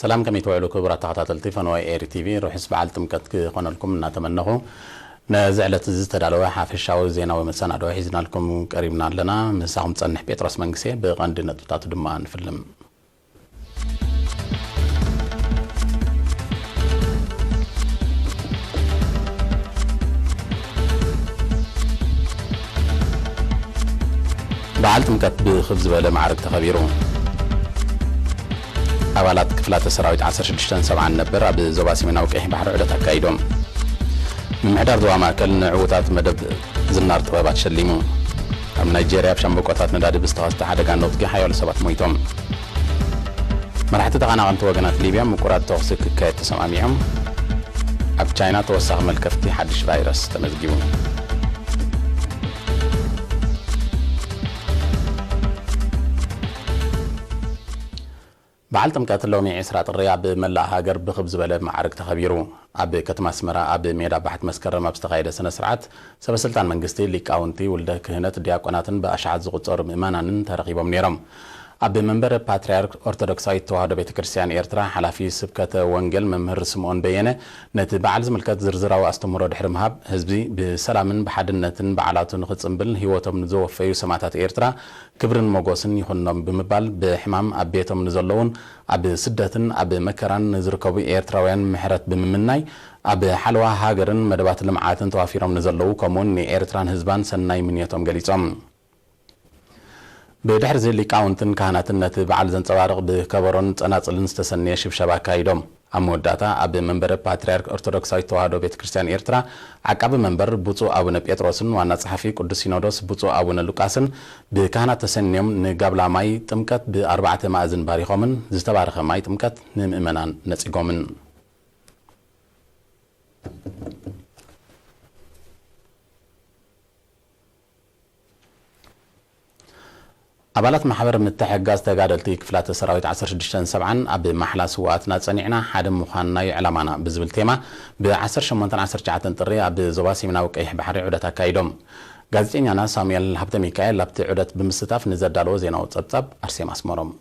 سلام كم يتوعلو كبرات تغطاتلتي فنوي اير تي في روح اسبع التمكت كيخون لكم نتمنخو نزعلت زيت دالوا حافشاو زينا ومسانا دو حيزنا لكم قريبنا لنا مساهم تصنح بيتروس منغسي بغند نططات دما نفلم بعلتم كتب خبز بلا معركة تخبيرون أولاد كفلات السراويت 16 نبر بزوباسي من أوكيه بحر عدة كايدوم من محدار دوا ماكل نعوتات مدب زنار طبابات شليمو أم نيجيريا بشان بوكوتات نداد بستغاز تحدق عن نوتكي حيوال سبات مويتوم مرحة تغانا غنتو وغنات ليبيا مكورات توغسك كايت تسماميهم أب تشاينا توساق ملكفتي حدش فايروس تمزقيبون بعلتم كاتلومي عسرات الرياض بملا هاجر بخبز بلا معارك تخبيرو أب كتم اسمرا أب ميدا بحث مسكر ما بستغايد سنة سرعات سبسلطان منجستي اللي كاونتي ولده كهنة دياقوناتن بأشعات زغطور مئمانان ترغيبهم نيرم أب منبر باتريارك أرثوذكساي توحدة بيت كريستيان إيرترا حلافي سبكة وانجل ممهر سمعون بيانة نتبع زملكات زرزرا واستمرار دحر مهاب حزبي بسلام بحدنتن بعلاتن خصمبل هيوتهم نزوفيو سماتات إيرترا كبرن موغوسن يخنم بمبال بحمام أبيتهم نزلون أب سدتن أب مكران نزركوبي إيرتراوين محرت بممناي أب حلوة هاجرن مدبات لمعاتن توافيرهم نزلو كمون إيرتران حزبان سناي منيتهم قليتهم بدحر زي اللي كاونتن كهناتن نتبعال زنصبارق بكبرون تناصلن استسنيه شبشبا كايدوم اموداتا اب منبر باتريارك أرثوذكساي توحدة بيت كريستيان إيرترا عقب منبر بوصو ابونا بيتروسن وانا صحفي قدس سينودوس بوصو ابونا لوقاسن بكهنات تسنيم نغابلا ماي تمكت باربعه ماذن باريخومن زتبارخ ماي تمكت نمئمنان نصيغومن أبالات محبر متحجاز تجادلتي كفلات السراويت 16 أب محلا سواتنا تصنيعنا حد مخاننا يعلمنا بزبل تيما ب10 شمونتن 10 جعتن طري أب زواسي من أوك إيه بحر عدة كايدوم جازتين أنا ساميال هبت ميكائيل لبت عدة بمستاف نزل دالو زينا وتصب أرسي مسمرم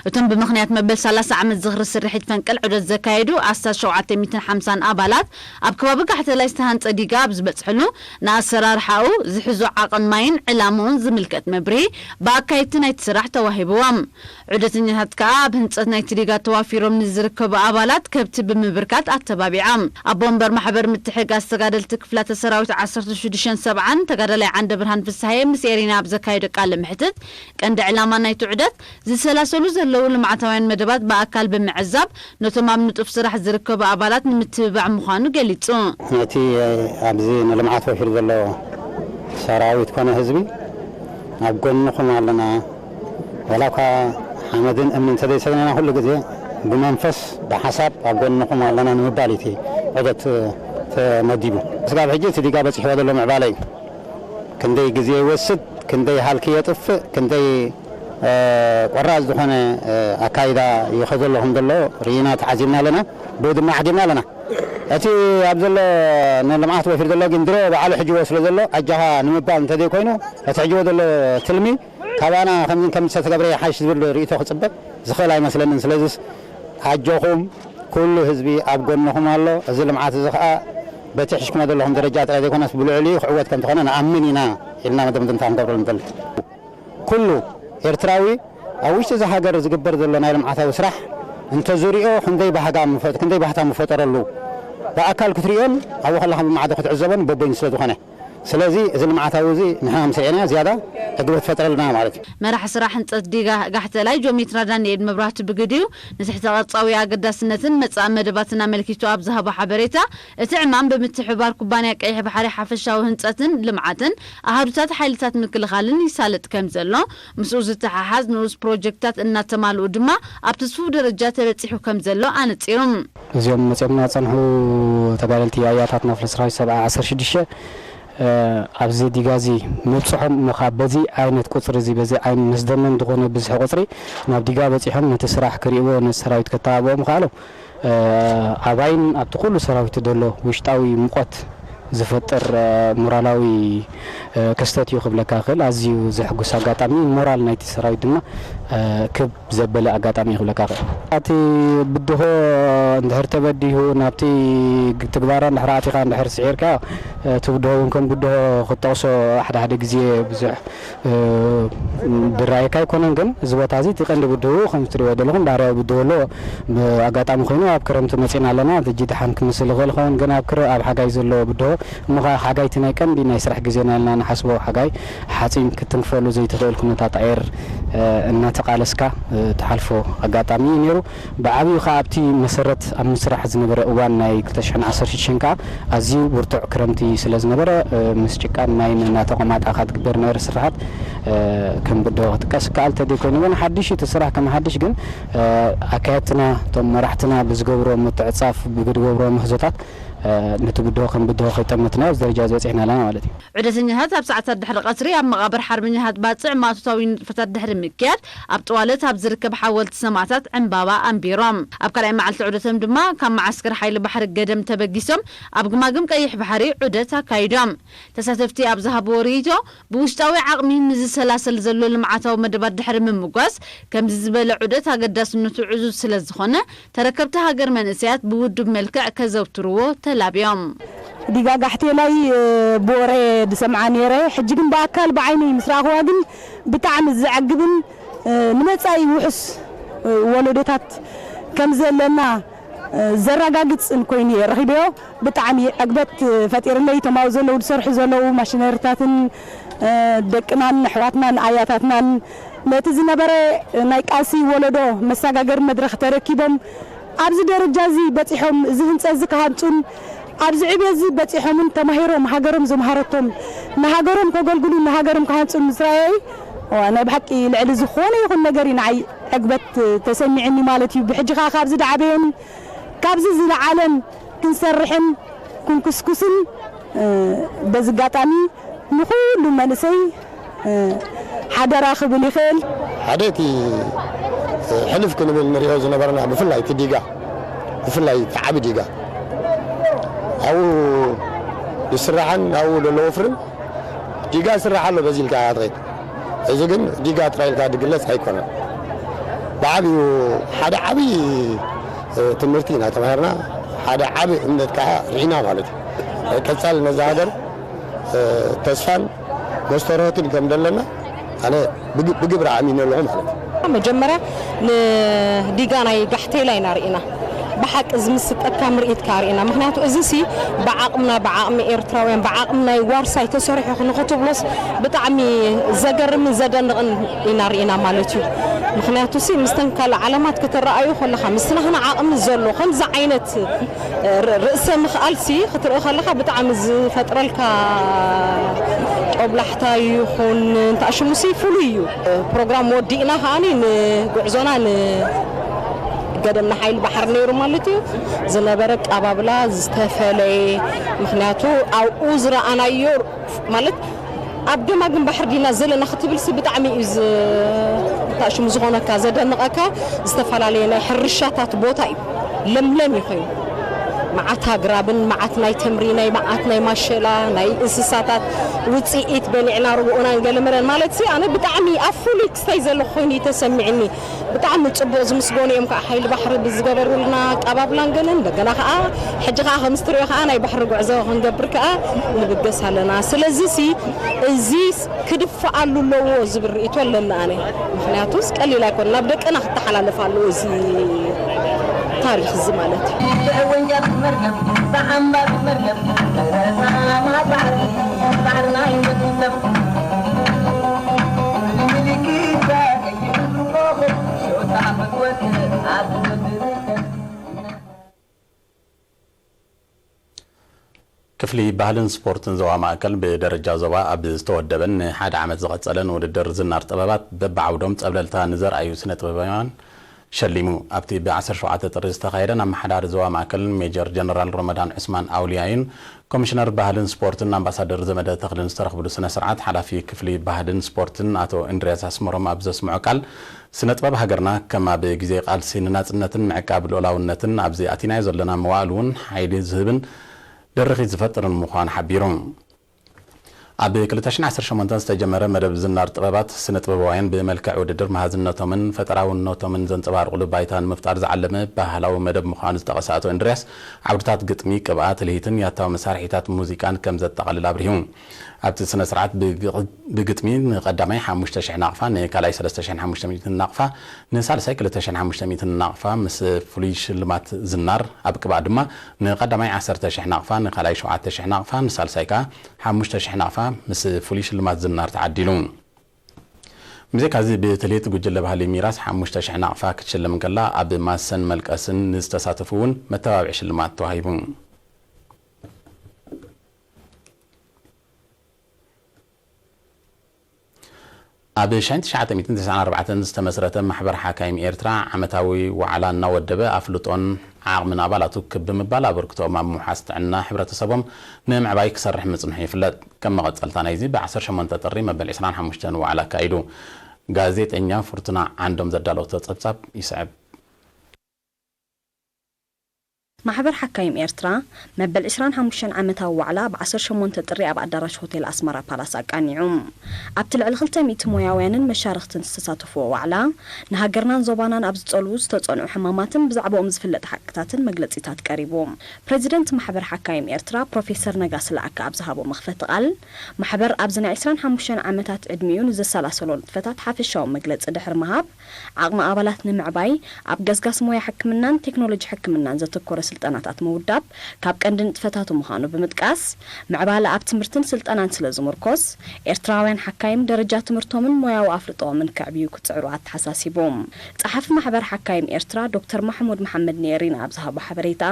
እቶም ብምኽንያት መበል 30 ዓመት ዝኽሪ ስርሒት ፈንቅል ዑደት ዘካየዱ 1750 ኣባላት ኣብ ከባቢ ጋሕተላይ ዝተሃንፀ ዲጋ ኣብ ዝበፅሕሉ ንኣሰራርሓኡ ዝሕዙ ዓቕን ማይን ዕላምኡን ዝምልከት መብርሂ ብኣካየድቲ ናይቲ ስራሕ ተዋሂብዎም ዑደተኛታት ከዓ ኣብ ህንፀት ናይቲ ዲጋ ተዋፊሮም ንዝርከቡ ኣባላት ከብቲ ብምብርካት ኣተባቢዖም ኣቦ ወንበር ማሕበር ምትሕግጋዝ ተጋደልቲ ክፍላተ ሰራዊት 1670 ተጋዳላይ ዓንደ ብርሃን ፍስሓየ ምስ ኤሪና ኣብ ዘካየዱ ቃለ ምሕትት ቀንዲ ዕላማ ናይቲ ዑደት ዝሰላሰሉ لو المعتوين مدبات بأكل بمعزب نتمام نطف سرح زركب أبالات نمتبع مخانو قليتو نتي أبزين المعات وحير ذلو سراويت كان هزبي أبقون نخم علينا ولكن حمدين أمن تدي سدنا كل جزء بمنفس بحسب أبقون نخم علينا نمباليتي عدت مديبو بس قاب حجيت دي قابت حواد اللي معبالي كندي جزء وسد كندي حالكي يطف كندي قراز دخانة أكايدا يخذ لهم دلو رينا تعزمنا لنا بود ما حدنا لنا أتي عبد الله نلمعت وفير دلو جندرو بعلى حجي وصل دلو أجها نمبان تدي كوينو أتحجوا دلو تلمي كوانا خمسين كم ستقبري حاش دلو ريته خصبت زخلاء مثلا نسلزس أجهم كل حزبي أبقونهم الله أزل معات زخاء بتحشكنا دلهم درجات هذه كنا سبلوا عليه حوات كم تخنا نأمننا إلنا مدام تام قبل المثل كله إرتراوي أويش إذا هاجر زجبر ذلنا يلم عثاو سرح أنت زوريو خندي بحاجة مفت خندي بحثا مفتر له بأكل كثيرين أو خلاهم مع دخل عزبان ببين سلطة خناه سلازي إذا ما عثاوزي نحن سعينا زيادة أدوات فترة لنا معرفة ما راح صراحة تصدق قحت لا يجوم يتردان يد مبرات بجديو نسحت غطاوي عقد سنتين متصامد باتنا ملكيتو أبزها بحبريتا تعمام بمتحبار كوبانيا كأي بحري حفشة وهنتاتن لمعاتن أهارتات حيلتات من كل خالن يسالت كم زلنا مسؤول التحاز نوز بروجكتات إن تمال ودما أبتصفو درجات بتصيحو كم زلنا أنا تيوم اليوم مثلا صنعوا تقالتي آياتنا في الإسرائيل 17 أبزي ديجازي مبصحهم مخابزي عينت قصري زي بزي عين نزدنا دخون بزح قصري نبديجا بتيهم نتسرح كريبو نسراويت كتابو مخالو أباين أبتقول سراويت دولو ويشتاوي مقت زفتر مورالاوي كستات يخب لك أخل أزيو زحقوس أقاطامي مورال نايت سراي دنا كب زبل أقاطامي يخب لك أخل أتي بده نهر تبدي هو نبتي تكبارا نحراتي خان نحر سعير كا تبده ونكم بده خطوسو أحد جزية بزح بالرأي كاي كونن كم زبط هذه تقند بده خمس تري ودلهم داري بده له أقاطامي خينو أبكرم تمسين علىنا تجد حنك مثل غل خون جنا أبكر أب حاجة يزلوا بده مغا حاجة تناي كم بينا يسرح جزينا لنا نحسبه حاجة حاتين كتنفلو زي تقول كنا تعير الناتق على سكا تحالفو أقاطامي نيرو بعبي خابتي مسرت مسرح زنبر أوان ناي كتشحن عصر شنكا أزيو برتع كرمتي سلاز نبر مسجكان ناي ناتقمات أخذ كبر نير سرحات كم بده تكاس قال تدي كوني وانا حدش تسرح كم حدش جن أكاتنا ثم رحتنا بزجبرو متعصف بجبرو مهزوتات نتبدو خم بدو ختمتنا درجة زوجنا لنا والدي عدتني هذا بساعة الدحر قصري أما غابر حربني هاد باتع ما تساوين فتاة الدحر مكير أبطوالت هبزركب حاولت سماعات عن بابا أمبيرام أبكر مع العدتهم دما كان معسكر حيل بحر القدم تبقيسهم أبقماقم كيح بحري عدتها كايدام تساتفتي أبزها بوريتو بوشتاوي عقمين نزي سلاسل زلو لمعاتو مدبات دحر من مقاس كم زبال عدتها قداس نتو عزوز سلازخونة تركبتها قرمان اسيات بودو بملكع كزوتروو تلابيوم ديغا غحتي لاي بوري دسمعاني ري حجكن باكل بعيني مسراغواغن بتاع مزعقبن نمصاي وحس ولدتات كم زلنا زرغاغص انكويني رخيبيو بتاعمي اغبت فطير لي تماوزلو سرح زلو ماشينرتاتن دقنان حواتنا اياتاتنا متي زنبره ناي قاسي ولدو مساغاغر مدرخ تركيبم أبز درجازي بتحهم زهن تزك هانتون أبز عبيزي بتحهم تماهيرهم هاجرهم زمهارتهم نهاجرهم كقولوا نهاجرهم كهانتون مزراعي وأنا بحكي العلي زخوني يكون نجارين عي أقبت تسمعني مالتي بحج خاخ أبز دعابين كابز زي العالم كنسرحن كن كسكسن بزقاتني نقول لما نسي حدا راخب الخيل حدتي حلف كنا بالمريض زنبرنا بفلاي تديجا بفلاي تعب ديجا أو يسرحن أو للوفرن ديجا سرحن له بزيل كعادري إذا كن ديجا ترايل كعاد جلس هيكونا بعبي حدا عبي تمرتين هتمهرنا حدا عبي إنك رينا مالتي كسال نزادر تسفن مستورات كم دلنا أنا بجبر عمين لهم مالتي مجمرة لديجانا يقحتي لنا رئينا بحق إزمسك أكمل إيد كارينا مخناتو إزنسي بعقمنا بعقم إيرتراوين بعقمنا يوارساي تسرح خنقطو بلس بتعمي زجر من زدن إنا رئينا مالتيو مخناتو سي مستنكال علامات كترأيو خلا خمسنا هنا عقم الزلو خمس عينت رأس مخالسي خطر خلا بتعمي فترة لك أبلحتا يخون تأشمسي فليو برنامج ودينا هاني نقعزونا قدمنا حيل بحر نيرو مالتي زنبرك أبابلا زتفلي مخناتو أو أوزر أنا يور مالت أبدي ما جنب بحر دينا زلنا خطيب لسي بتعمي إز تأشم زغونا كذا دنقاكا زتفل علينا حرشات بوتاي لم يخيل معتها قرابن معتنا تمريني معتنا ماشلا ناي انسساتات وصيت بلعنا ربونا نقلمرن مالتي انا بتعمي افوليك سايزل خويني تسمعني بتعمي صبو زمسغوني يمكا حيل بحر بزغبرولنا قبابلا نقلن دغنا خا حجخا خمستري خا انا بحر غعزو خنغبركا نبدس لنا سلازي سي ازي كدفعلو لو زبريت ولنا انا مخنياتوس قليلا كون نبدقنا تحلالفالو ازي تاريخ الزمالات وينجر مركب بحمر مركب ما بعرنا يمدف ملكي باقي يروح شو تعبك كفلي ባህልን ስፖርትን ዞባ ማእከል ብደረጃ ዞባ ኣብ ዝተወደበን ሓደ ዓመት ዝቐጸለን ውድድር ዝናር ጥበባት በብዓውዶም ጸብለልታ ንዘርአዩ ስነ ጥበባውያን ሸሊሙ ኣብቲ ብ17 ጥሪ ዝተኻየደ ናብ ማሕዳር ዞባ ማእከል ሜጀር ጀነራል ረመዳን ዑስማን ኣውሊያይን ኮሚሽነር ባህልን ስፖርትን ኣምባሳደር ዘመደ ተኽልን ዝተረኽብሉ ስነ ስርዓት ሓላፊ ክፍሊ ባህልን ስፖርትን ኣቶ እንድሪያስ ኣስመሮም ኣብ ዘስምዑ ቃል ስነ ጥበብ ሃገርና ከማ ብግዜ ቃልሲ ንናጽነትን ምዕቃብ ልኡላውነትን ኣብዚ ኣቲናዮ ዘለና መዋእሉ እውን ሓይሊ ዝህብን درخي زفترن مخان حبيرون ኣብ 2018 ዝተጀመረ መደብ ዝናር ጥበባት ስነ ጥበባውያን ብመልክዕ ውድድር መሃዝነቶምን ፈጠራውነቶምን ዘንጸባርቑሉ ባይታ ንምፍጣር ዝዓለመ ባህላዊ መደብ ምዃኑ ዝተቐሳ ኣቶ እንድርያስ ዓውድታት ግጥሚ ቅብኣት ልሂትን ያታዊ መሳርሒታት ሙዚቃን ከም ዘጠቓልል ኣብርሂቡ ኣብቲ ስነ ስርዓት ብግጥሚ ንቀዳማይ 5000 ናቕፋ ንካልኣይ 3500 ናቕፋ ንሳልሳይ 2500 ናቕፋ ምስ ፍሉይ ሽልማት ዝናር ኣብ ቅብኣት ድማ ንቀዳማይ 10000 ናቕፋ ንካልኣይ 7000 ናቕፋ ንሳልሳይ ከዓ 5000 ናቕፋ ምስ ፍሉይ ሽልማት ዝናር ተዓዲሉ ሙዚቃ እዚ ብትሌት ጉጅለ ባህሊ ሚራስ 5000 ናቕፋ ክትሽልም ከላ ኣብ ማሰን መልቀስን ዝተሳተፉ እውን መተባብዒ ሽልማት ተዋሂቡ ኣብ 1994 ዝተመስረተ ማሕበር ሓካይም ኤርትራ ዓመታዊ ዋዕላ እናወደበ ኣፍልጦን ዓቕምን ኣባላቱ ብምባል ኣበርክቶም ኣብ ምሓዝ ጥዕና ሕብረተሰቦም ንምዕባይ ክሰርሕ ምጽንሑ ይፍለጥ ከም መቐጸልታ ናይዚ ብ18 ጥሪ መበል 25 ዋዕላ ካይዱ ጋዜጠኛ ፍርቱና ዓንዶም ዘዳለወቶ ጸብጻብ ይስዕብ ማሕበር ሓካይም ኤርትራ መበል 25 ዓመታዊ ዋዕላ ብ18 ጥሪ ኣብ ኣዳራሽ ሆቴል ኣስመራ ፓላስ ኣቃኒዑ ኣብቲ ልዕሊ 200 ሞያውያንን መሻርክትን ዝተሳተፍዎ ዋዕላ ንሃገርናን ዞባናን ኣብ ዝጸልዉ ዝተጸንዑ ሕማማትን ብዛዕባኦም ዝፍለጥ ሓቅታትን መግለጺታት ቀሪቦም ፕሬዚደንት ማሕበር ሓካይም ኤርትራ ፕሮፌሰር ነጋስ ለኣካ ኣብ ዝሃቦ መኽፈቲ ቃል ማሕበር ኣብ ዝና 25 ዓመታት ዕድሚኡ ንዘሰላሰሎ ንጥፈታት ሓፈሻዊ መግለጺ ድሕሪ ምሃብ ዓቕሚ ኣባላት ንምዕባይ ኣብ ገስጋስ ሞያ ሕክምናን ቴክኖሎጂ ሕክምናን ዘተኮረ ስልጠናታት መውዳብ ካብ ቀንዲ ንጥፈታቱ ምዃኑ ብምጥቃስ ምዕባለ ኣብ ትምህርትን ስልጠናን ስለ ዝምርኮስ ኤርትራውያን ሓካይም ደረጃ ትምህርቶምን ሞያዊ ኣፍልጦምን ከዕብዩ ክጽዕሩ ኣተሓሳሲቦም ጸሓፊ ማሕበር ሓካይም ኤርትራ ዶክተር ማሕሙድ መሐመድ ኔሪና ኣብ ዝሃቦ ሓበሬታ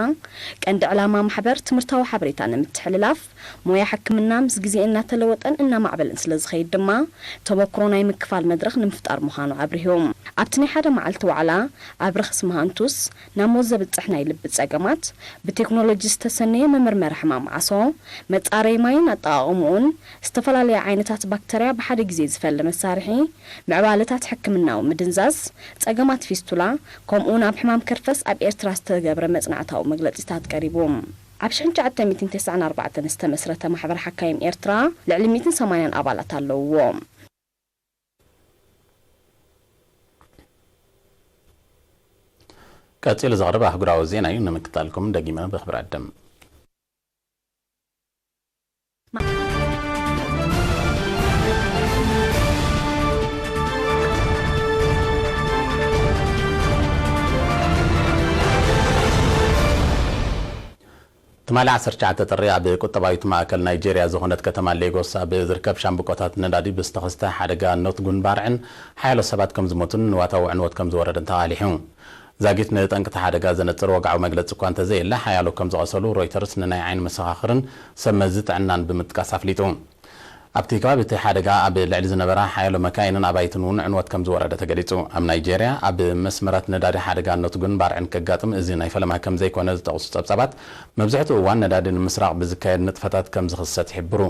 ቀንዲ ዕላማ ማሕበር ትምህርታዊ ሓበሬታ ንምትሕልላፍ ሞያ ሕክምና ምስ ግዜ እናተለወጠን እናማዕበልን ስለ ዝኸይድ ድማ ተመክሮ ናይ ምክፋል መድረኽ ንምፍጣር ምዃኑ ኣብርሂቦም ኣብቲ ናይ ሓደ መዓልቲ ዋዕላ ኣብ ርክስ መሃንቱስ ናብ ሞት ዘብጽሕ ናይ ልቢ ጸገማት ብቴክኖሎጂ ዝተሰነየ መመርመሪ ሕማም ዓሶ መጻረይ ማይን ኣጠቓቕምኡን ዝተፈላለየ ዓይነታት ባክተርያ ብሓደ ግዜ ዝፈለ መሳርሒ ምዕባለታት ሕክምናዊ ምድንዛዝ ጸገማት ፊስቱላ ከምኡውን ኣብ ሕማም ከርፈስ ኣብ ኤርትራ ዝተገብረ መጽናዕታዊ መግለጺታት ቀሪቦም ኣብ 1994 ዝተመስረተ ማሕበር ሓካይም ኤርትራ ልዕሊ 180 ኣባላት ኣለውዎ ቀፂሉ ዝቐርብ ኣህጉራዊ ዜና እዩ ንምክታልኩም ደጊመ ብኽብሪ ኣደም ትማሊ 19 ጥሪ ኣብ ቁጠባዊት ማእከል ናይጄርያ ዝኾነት ከተማ ሌጎስ ኣብ ዝርከብ ሻምብቆታት ነዳዲ ብዝተኸስተ ሓደጋ ኖት ጉንባርዕን ሓያሎ ሰባት ከም ዝሞቱን ንዋታዊ ዕንወት ከም ዝወረደን ተቓሊሑ ዛጊት ንጠንቅቲ ሓደጋ ዘነጽር ወግዓዊ መግለፂ እኳ እንተዘየለ ሓያሎ ከም ዝቐሰሉ ሮይተርስ ንናይ ዓይን መሰኻኽርን ሰመዚ ጥዕናን ብምጥቃስ ኣፍሊጡ ኣብቲ ከባቢ እቲ ሓደጋ ኣብ ልዕሊ ዝነበራ ሓያሎ መካይንን ኣባይትን እውን ዕንወት ከም ዝወረደ ተገሊጹ ኣብ ናይጄርያ ኣብ መስመራት ነዳዲ ሓደጋ ኖት ጉንባርዕን ከጋጥም እዚ ናይ ፈለማ ከም ዘይኮነ ዝጠቕሱ ጸብጻባት መብዛሕትኡ እዋን ነዳዲ ንምስራቕ ብዝካየድ ንጥፈታት ከም ዝኽሰት ይሕብሩ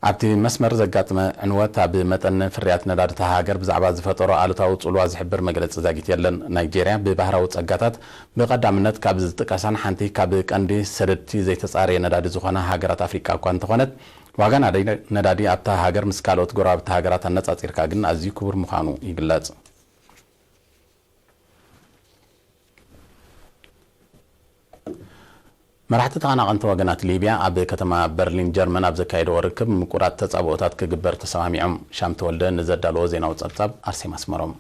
ኣብቲ መስመር ዘጋጥመ ዕንወት ኣብ መጠን ፍርያት ነዳዲ እታ ሃገር ብዛዕባ ዝፈጠሮ ኣሉታዊ ጽልዋ ዝሕብር መግለፂ ዛጊት የለን ናይጄርያ ብባህራዊ ጸጋታት ብቐዳምነት ካብ ዝጥቀሳን ሓንቲ ካብ ቀንዲ ሰደድቲ ዘይተጻረየ ነዳዲ ዝኾነ ሃገራት ኣፍሪቃ እኳ እንተኾነት ዋጋ ነዳዲ ኣብታ ሃገር ምስ ካልኦት ጎረባብቲ ሃገራት ኣነጻጺርካ ግን ኣዝዩ ክቡር ምዃኑ ይግለጽ መራሕቲ ተቐናቐንቲ ወገናት ሊብያ ኣብ ከተማ በርሊን ጀርመን ኣብ ዘካየደዎ ርክብ ምቁራት ተጻብኦታት ክግበር ተሰማሚዖም ሻም ተወልደ ንዘዳለዎ ዜናዊ ጸብጻብ ኣርሴማ ኣስመሮም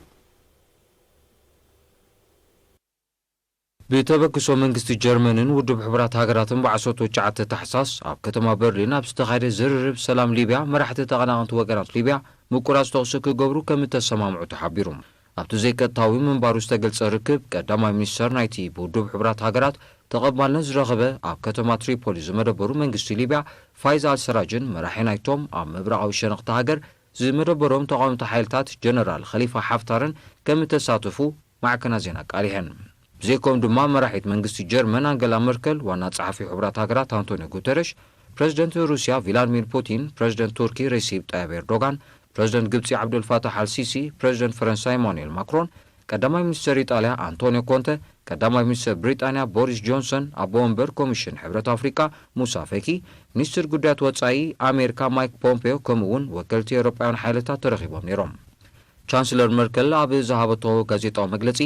بتبكسو منغستي جرمنن ودب حبرات هاجراتن بعصوت وجعت تحساس اب كتما برلين اب استخايد زررب سلام ليبيا مرحت تقناقنت وغرات ليبيا مقراس توسك غبرو كمتسمامعو تحبيرهم ابت زيكتاوي منبارو استغلص ركب قداماي مينستر نايتي بودب حبرات هاجرات تقبلنا زرغبه اب كتما تريبولي زمدبرو منغستي ليبيا فايز السراجن مرحينايتوم اب مبرعو شنقت هاجر زمدبروم تقامت حيلتات جنرال خليفه حفترن كمتساتفو مع كنازينا قاليهن بزيكم دما مراحيت منغستي جرمن انجلا ميركل وانا صحفي حبرات هاجرات انطونيو غوتيريش بريزيدنت روسيا فلاديمير بوتين بريزيدنت تركي ريسيب طيب اردوغان بريزيدنت جبسي عبد الفتاح السيسي بريزيدنت فرنسا ايمانويل ماكرون قداماي مينستر ايطاليا انطونيو كونتي ቀዳማይ ሚኒስትር ብሪጣንያ ቦሪስ ጆንሰን አቦ ወንበር ኮሚሽን ሕብረት አፍሪካ ሙሳ ፈኪ ሚኒስትር ጉዳያት ወጻኢ አሜሪካ ማይክ ፖምፔዮ ከምኡውን ወከልቲ ኤውሮጳውያን ሓይልታት ተረኺቦም ነይሮም። ቻንስለር መርከል ኣብ ዝሃበቶ ጋዜጣዊ መግለጺ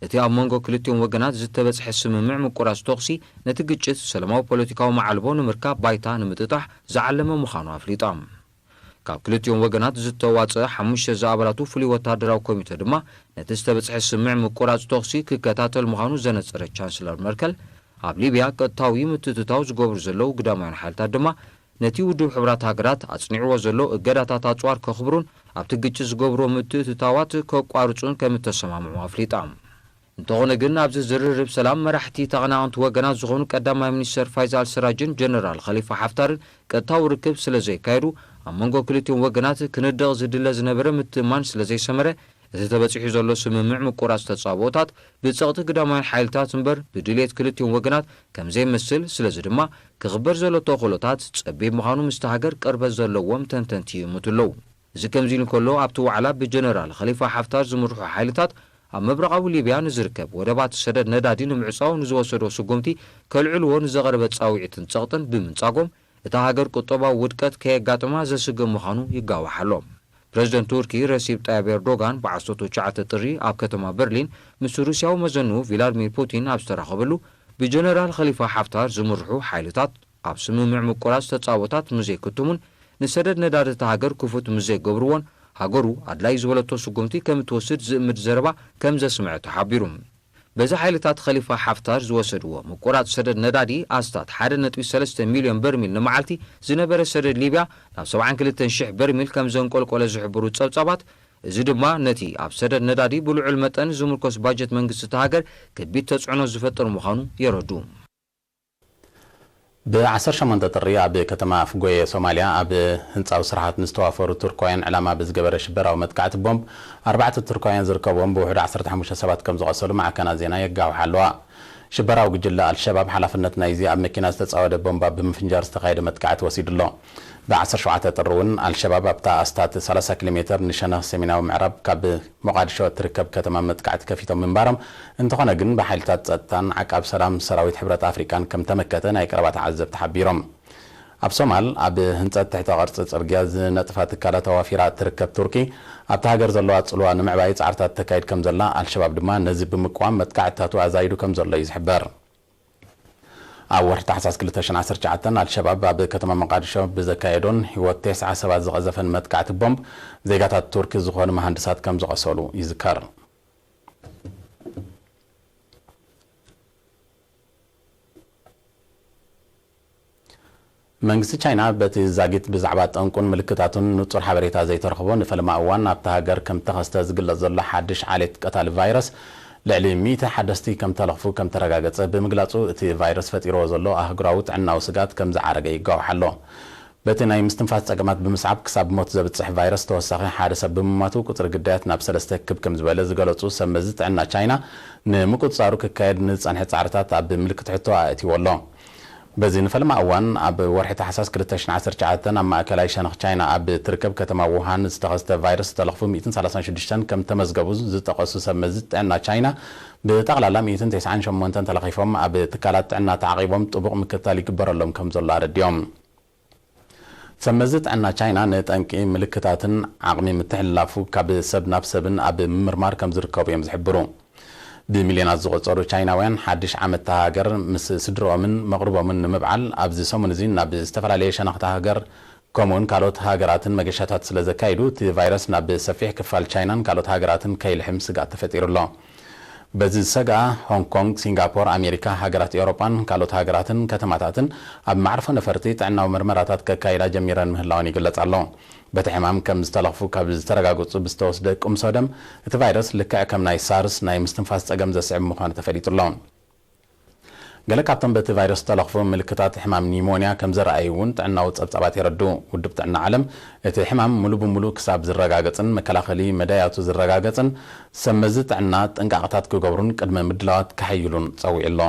እቲ ኣብ መንጎ ክልቲኦም ወገናት ዝተበጽሐ ስምምዕ ምቁራጽ ተኽሲ ነቲ ግጭት ሰላማዊ ፖለቲካዊ ማዕልቦ ንምርካብ ባይታ ንምጥጣሕ ዝዓለመ ምዃኑ ኣፍሊጣ። ካብ ክልቲኦም ወገናት ዝተዋጽአ 5 ዝኣባላቱ ፍሉይ ወታደራዊ ኮሚቴ ድማ ነቲ ዝተበጽሐ ስምምዕ ምቁራጽ ተኽሲ ክከታተል ምዃኑ ዘነጸረ ቻንስለር መርከል ኣብ ሊብያ ቀጥታዊ ምትትታው ዝገብሩ ዘለዉ ግዳማውያን ሓይልታት ድማ ነቲ ውድብ ሕብራት ሃገራት ኣጽኒዕዎ ዘሎ እገዳታት ኣጽዋር ከኽብሩን ኣብቲ ግጭት ዝገብርዎ ምትእትታዋት ከቋርጹን ከም ተሰማምዑ ኣፍሊጣ። እንተኾነ ግን ኣብዚ ዝርርብ ሰላም መራሕቲ ተቐናቐንቲ ወገናት ዝኾኑ ቀዳማይ ሚኒስትር ፋይዝ አልሰራጅን ጀነራል ኸሊፋ ሓፍታርን ቀጥታዊ ርክብ ስለ ዘይካየዱ ኣብ መንጎ ክልቲኦም ወገናት ክንደቕ ዝድለ ዝነበረ ምትእምማን ስለ ዘይሰመረ እቲ ተበፂሑ ዘሎ ስምምዕ ምቁራጽ ተጻብኦታት ብጸቕጢ ግዳማውያን ሓይልታት እምበር ብድሌት ክልቲኦም ወገናት ከም ዘይመስል ስለዚ ድማ ክኽበር ዘሎ ተኽእሎታት ጸቢብ ምዃኑ ምስቲ ሃገር ቅርበት ዘለዎም ተንተንቲ ይእምቱ ኣለዉ። እዚ ከምዚ ኢሉ እንከሎ ኣብቲ ዋዕላ ብጀነራል ኸሊፋ ሓፍታር ዝምርሑ ሓይልታት ኣብ ምብራቓዊ ሊብያ ንዝርከብ ወደባት ሰደድ ነዳዲ ንምዕጻው ንዝወሰዶ ስጉምቲ ከልዕልዎ ንዘቐረበ ጻውዒትን ጸቕጥን ብምንጻጎም እታ ሃገር ቁጠባዊ ውድቀት ከየጋጥማ ዘስግም ምዃኑ ይጋዋሕ ኣሎ። ፕሬዚደንት ቱርኪ ረሲብ ጣይብ ኤርዶጋን ብ19 ጥሪ ኣብ ከተማ በርሊን ምስ ሩስያዊ መዘንኡ ቭላድሚር ፑቲን ኣብ ዝተራኸበሉ ብጀነራል ኸሊፋ ሓፍታር ዝምርሑ ሓይልታት ኣብ ስምምዕ ምቁራጽ ተጻወታት ምዘይክትሙን ንሰደድ ነዳዲ እታ ሃገር ክፉት ምዘይገብርዎን ሃገሩ ኣድላይ ዝበለቶ ስጉምቲ ከም እትወስድ ዝእምድ ዘረባ ከም ዘስምዐ ተሓቢሩ። በዚ ሓይልታት ኸሊፋ ሓፍታር ዝወሰድዎ ምቁራጽ ሰደድ ነዳዲ ኣስታት 1.3 ሚልዮን በርሚል ንመዓልቲ ዝነበረ ሰደድ ሊብያ ናብ 72,000 በርሚል ከም ዘንቆልቆለ ዝሕብሩ ጸብጻባት እዚ ድማ ነቲ ኣብ ሰደድ ነዳዲ ብልዑል መጠን ዝምርኮስ ባጀት መንግስቲ እታ ሃገር ከቢድ ተጽዕኖ ዝፈጥር ምዃኑ የረዱ። ب18 ጥሪ ኣብ ከተማ ኣፍጎየ ሶማልያ ኣብ ህንፃዊ ስራሕት ንዝተዋፈሩ ቱርካውያን ዕላማ ብዝገበረ ሽበራዊ መጥቃዕቲ ቦምብ 4 ቱርካውያን ዝርከብዎም ብውሕዱ 15 ሰባት ከም ዝቆሰሉ ማዕከናት ዜና የጋውሓ ኣለዋ። ሽበራዊ ጉጅለ አልሸባብ ሓላፍነት ናይዚ ኣብ መኪና ዝተጻወደ ቦምባ ብምፍንጃር ዝተኻየደ መጥቃዕቲ ወሲዱ ኣሎ። ب17 ጥሪ እውን አልሸባብ ኣብታ ኣስታት 30 ኪሎ ሜትር ንሸነኽ ሰሜናዊ ምዕራብ ካብ ሞቃዲሾ ትርከብ ከተማ መጥቃዕቲ ከፊቶም ምንባሮም እንተኾነ ግን ብሓይልታት ጸጥታን ዓቃብ ሰላም ሰራዊት ሕብረት ኣፍሪካን ከም ተመከተ ናይ ቀረባ ተዓዘብቲ ሓቢሮም። ኣብ ሶማል ኣብ ህንፀት ትሕተ ቅርፂ ጽርግያ ዝነጥፋ ትካላት ተዋፊራ ትርከብ ቱርኪ ኣብቲ ሃገር ዘለዋ ጽልዋ ንምዕባይ ጻዕርታት ተካይድ ከም ዘላ አልሸባብ ድማ ነዚ ብምቋም መጥቃዕትታቱ ኣዛይዱ ከም ዘሎ እዩ ዝሕበር። ኣብ ወርሒ ታሕሳስ 2019 አልሸባብ ኣብ ከተማ ሞቃዲሾ ብዘካየዶን ህይወት 9 ሰባት ዝቐዘፈን መጥቃዕቲ ቦምብ ዜጋታት ቱርኪ ዝኾኑ መሃንድሳት ከም ዝቆሰሉ ይዝከር። መንግስቲ ቻይና በቲ ዛጊት ብዛዕባ ጠንቁን ምልክታቱን ንጹር ሓበሬታ ዘይተረኽቦ ንፈልማ እዋን ኣብቲ ሃገር ከም ተኸስተ ዝግለጽ ዘሎ ሓድሽ ዓሌት ቀታሊ ቫይረስ ልዕሊ 100 ሓደስቲ ከም ተለኽፉ ከም ተረጋገጸ ብምግላጹ እቲ ቫይረስ ፈጢርዎ ዘሎ ኣህጉራዊ ጥዕናዊ ስጋት ከም ዝዓረገ ይጋውሕ ኣሎ። በቲ ናይ ምስትንፋስ ጸገማት ብምስዓብ ክሳብ ሞት ዘብጽሕ ቫይረስ ተወሳኺ ሓደ ሰብ ብምማቱ ቁፅሪ ግዳያት ናብ 3 ክብ ከም ዝበለ ዝገለጹ ሰብ መዚ ጥዕና ቻይና ንምቁፅጻሩ ክካየድ ንጸንሐ ጻዕርታት ኣብ ምልክት ሕቶ ኣእትይዎ ኣሎ። በዚ ንፈልማ እዋን ኣብ ወርሒ ታሕሳስ 2019 ኣብ ማእከላይ ሸነኽ ቻይና ኣብ ትርከብ ከተማ ውሃን ዝተኸስተ ቫይረስ ዝተለኽፉ 136 ከም ተመዝገቡ ዝጠቐሱ ሰብ መዚ ጥዕና ቻይና ብጠቕላላ 198 ተለኺፎም ኣብ ትካላት ጥዕና ተዓቒቦም ጥቡቕ ምክትታል ይግበረሎም ከም ዘሎ ኣረዲዮም። ሰብ መዚ ጥዕና ቻይና ንጠንቂ ምልክታትን ዓቕሚ ምትሕልላፉ ካብ ሰብ ናብ ሰብን ኣብ ምምርማር ከም ዝርከቡ እዮም ዝሕብሩ። ብሚልዮናት ዝቆጸሩ ቻይናውያን ሓድሽ ዓመት ሃገር ምስ ስድሮምን መቕርቦምን ንምብዓል ኣብዚ ሰሙን እዚ ናብ ዝተፈላለየ ሸነኽቲ ሃገር ከምኡውን ካልኦት ሃገራትን መገሻታት ስለ ዘካይዱ እቲ ቫይረስ ናብ ሰፊሕ ክፋል ቻይናን ካልኦት ሃገራትን ከይልሕም ስጋት ተፈጢሩ ኣሎ። በዚ ሰግኣ ሆንግ ኮንግ፣ ሲንጋፖር፣ ኣሜሪካ፣ ሃገራት ኤውሮጳን ካልኦት ሃገራትን ከተማታትን ኣብ ማዕርፎ ነፈርቲ ጥዕናዊ ምርመራታት ከካይዳ ጀሚረን ምህላወን ይግለጽ ኣሎ። በቲ ሕማም ከም ዝተለኽፉ ካብ ዝተረጋገጹ ብዝተወስደ ቁምሶ ደም እቲ ቫይረስ ልክዕ ከም ናይ ሳርስ ናይ ምስትንፋስ ጸገም ዘስዕብ ምዃኑ ተፈሊጡ ኣሎ። ገለ ካብቶም በቲ ቫይረስ ዝተለኽፉ ምልክታት ሕማም ኒሞንያ ከም ዘረኣዩ እውን ጥዕናዊ ጸብጻባት የረዱ። ውድብ ጥዕና ዓለም እቲ ሕማም ሙሉ ብምሉእ ክሳብ ዝረጋገጽን መከላኸሊ መዳያቱ ዝረጋገጽን ሰብ መዚ ጥዕና ጥንቃቐታት ክገብሩን ቅድመ ምድላዋት ክሓይሉን ጸዊዑ ኣሎ።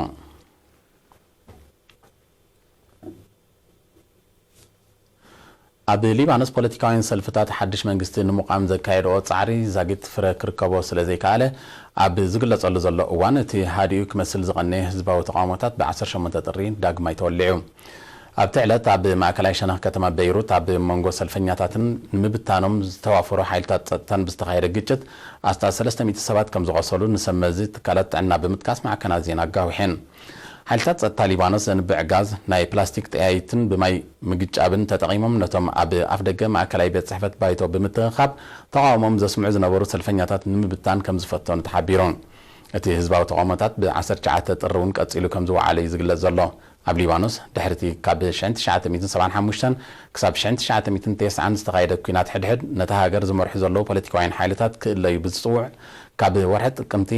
ኣብ ሊባኖስ ፖለቲካውያን ሰልፍታት ሓድሽ መንግስቲ ንምቋም ዘካየደኦ ጻዕሪ ዛጊት ፍረ ክርከቦ ስለ ዘይከኣለ ኣብ ዝግለጸሉ ዘሎ እዋን እቲ ሃዲኡ ክመስል ዝቐነየ ህዝባዊ ተቃውሞታት ብ18 ጥሪ ዳግማይ ተወሊዑ ኣብ ትዕለት ኣብ ማእከላይ ሸነኽ ከተማ በይሩት ኣብ መንጎ ሰልፈኛታትን ንምብታኖም ዝተዋፈሩ ሓይልታት ጸጥታን ብዝተኻየደ ግጭት ኣስታት 300 ሰባት ከም ዝቆሰሉ ንሰመዚ ትካላት ጥዕና ብምጥቃስ ማዕከናት ዜና ኣጋዊሐን ሓይልታት ጸጥታ ሊባኖስ ዘንብዕ ጋዝ ናይ ፕላስቲክ ጥያይትን ብማይ ምግጫብን ተጠቂሞም ነቶም ኣብ ኣፍደገ ማእከላይ ቤት ጽሕፈት ባይቶ ብምትኻብ ተቃውሞም ዘስምዑ ዝነበሩ ሰልፈኛታት ንምብታን ከም ዝፈተኑ ተሓቢሮም እቲ ህዝባዊ ተቃውሞታት ብ19 ጥሪ እውን ቀጺሉ ከም ዝወዓለ ዝግለጽ ዘሎ ኣብ ሊባኖስ ድሕርቲ ካብ 1975 ክሳብ 1990 ዝተኻየደ ኩናት ሕድሕድ ነታ ሃገር ዝመርሑ ዘለዉ ፖለቲካውያን ሓይልታት ክእለዩ ብዝጽውዕ ካብ ወርሒ ጥቅምቲ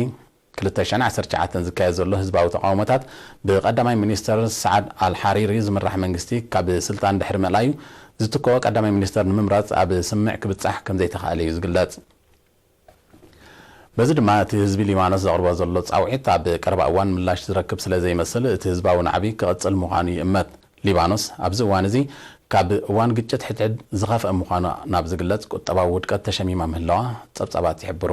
2019 ዝካየድ ዘሎ ህዝባዊ ተቃውሞታት ብቀዳማይ ሚኒስተር ሰዓድ አልሐሪሪ ዝምራሕ መንግስቲ ካብ ስልጣን ድሕሪ ምእላዩ ዝትከኦ ቀዳማይ ሚኒስተር ንምምራጽ ኣብ ስምዕ ክብጻሕ ከም ዘይተኻእለ እዩ ዝግለጽ በዚ ድማ እቲ ህዝቢ ሊባኖስ ዘቕርቦ ዘሎ ጻውዒት ኣብ ቀረባ እዋን ምላሽ ዝረክብ ስለ ዘይመስል እቲ ህዝባዊ ናዕቢ ክቕጽል ምዃኑ ይእመት ሊባኖስ ኣብዚ እዋን እዚ ካብ እዋን ግጭት ሕድሕድ ዝኸፍአ ምዃኑ ናብ ዝግለጽ ቁጠባዊ ውድቀት ተሸሚማ ምህላዋ ጸብጻባት ይሕብሩ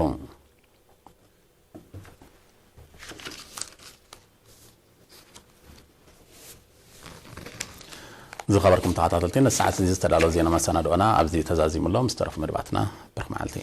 ዝኸበርኩም ተኸታተልቲ ነቲ ሰዓት እዚ ዝተዳለወ ዜና መሰናድኦና ኣብዚ ተዛዚሙሎ ምስ ተረፉ መድባትና ብርክ መዓልቲ